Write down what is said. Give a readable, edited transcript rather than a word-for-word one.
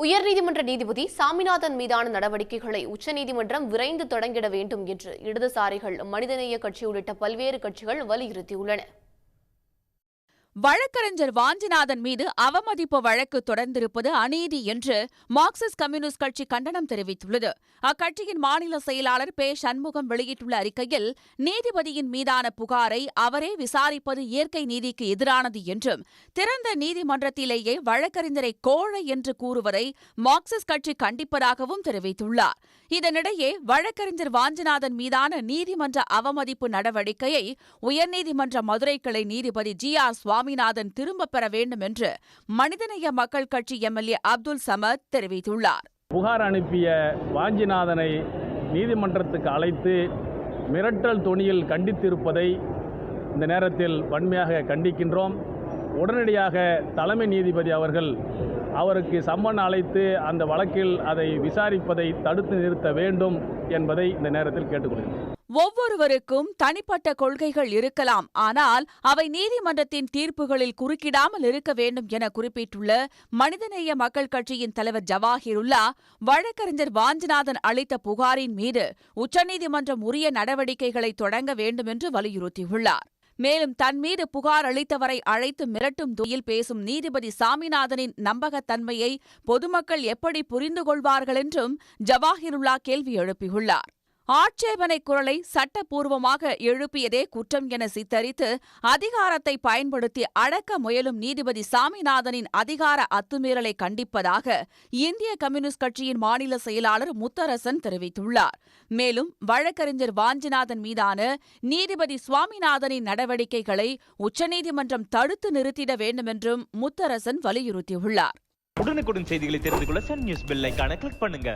உயர்நீதிமன்ற நீதிபதி சாமிநாதன் மீதான நடவடிக்கைகளை உச்சநீதிமன்றம் விரைந்து தொடங்கிட வேண்டும் என்று இடதுசாரிகள், மனிதநேய கட்சி உள்ளிட்ட பல்வேறு கட்சிகள் வலியுறுத்தியுள்ளன. வழக்கறிஞர் வாஞ்சிநாதன் மீது அவமதிப்பு வழக்கு தொடர்ந்திருப்பது அநீதி என்று மார்க்சிஸ்ட் கம்யூனிஸ்ட் கட்சி கண்டனம் தெரிவித்துள்ளது. அக்கட்சியின் மாநில செயலாளர் பே. சண்முகம் வெளியிட்டுள்ள அறிக்கையில், நீதிபதியின் மீதான புகாரை அவரே விசாரிப்பது இயற்கை நீதிக்கு எதிரானது என்றும், திறந்த நீதிமன்றத்திலேயே வழக்கறிஞரை கோழை என்று கூறுவதை மார்க்சிஸ்ட் கட்சி கண்டிப்பதாகவும் தெரிவித்துள்ளார். இதனிடையே வழக்கறிஞர் வாஞ்சிநாதன் மீதான நீதிமன்ற அவமதிப்பு நடவடிக்கையை உயர்நீதிமன்ற மதுரை கிளை நீதிபதி ஜி.ஆர். சுவாமிநாதன் திரும்பப் பெற வேண்டும் என்று மனிதநேய மக்கள் கட்சி எம்எல்ஏ அப்துல் சமத் தெரிவித்துள்ளார். புகார் அனுப்பிய வாஞ்சிநாதனை நீதிமன்றத்துக்கு அழைத்து மிரட்டல் தொனியில் கண்டித்திருப்பதை இந்த நேரத்தில் வன்மையாக கண்டிக்கின்றோம். உடனடியாக தலைமை நீதிபதி அவர்கள் அவருக்கு சம்மன் அழைத்து அந்த வழக்கில் அதை விசாரிப்பதை தடுத்து நிறுத்த வேண்டும் என்பதை இந்த நேரத்தில் கேட்டுக்கொள்கிறேன். ஒவ்வொருவருக்கும் தனிப்பட்ட கொள்கைகள் இருக்கலாம், ஆனால் அவை நீதிமன்றத்தின் தீர்ப்புகளில் குறுக்கிடாமல் இருக்க வேண்டும் என குறிப்பிட்டுள்ள மனிதநேய மக்கள் கட்சியின் தலைவர் ஜவாஹிருல்லா, வழக்கறிஞர் வாஞ்சிநாதன் அளித்த புகாரின் மீது உச்சநீதிமன்றம் உரிய நடவடிக்கைகளை தொடங்க வேண்டும் என்று வலியுறுத்தியுள்ளார். மேலும் தன்மீது புகார் அளித்தவரை அழைத்து மிரட்டும் தொனியில் பேசும் நீதிபதி சாமிநாதனின் நம்பகத்தன்மையை பொதுமக்கள் எப்படி புரிந்து கொள்வார்கள் என்றும் ஜவாஹிருல்லா கேள்வி எழுப்பியுள்ளார். ஆட்சேபனை குரலை சட்டப்பூர்வமாக எழுப்பியதே குற்றம் என சித்தரித்து அதிகாரத்தை பயன்படுத்தி அடக்க முயலும் நீதிபதி சாமிநாதனின் அதிகார அத்துமீறலை கண்டிப்பதாக இந்திய கம்யூனிஸ்ட் கட்சியின் மாநில செயலாளர் முத்தரசன் தெரிவித்துள்ளார். மேலும் வழக்கறிஞர் வாஞ்சிநாதன் மீதான நீதிபதி சுவாமிநாதனின் நடவடிக்கைகளை உச்சநீதிமன்றம் தடுத்து நிறுத்திட வேண்டுமென்றும் முத்தரசன் வலியுறுத்தியுள்ளார். உடனுக்குடன் செய்திகளை தெரிந்து கொள்ள சன் நியூஸ் பெல் ஐகானை கிளிக் பண்ணுங்க.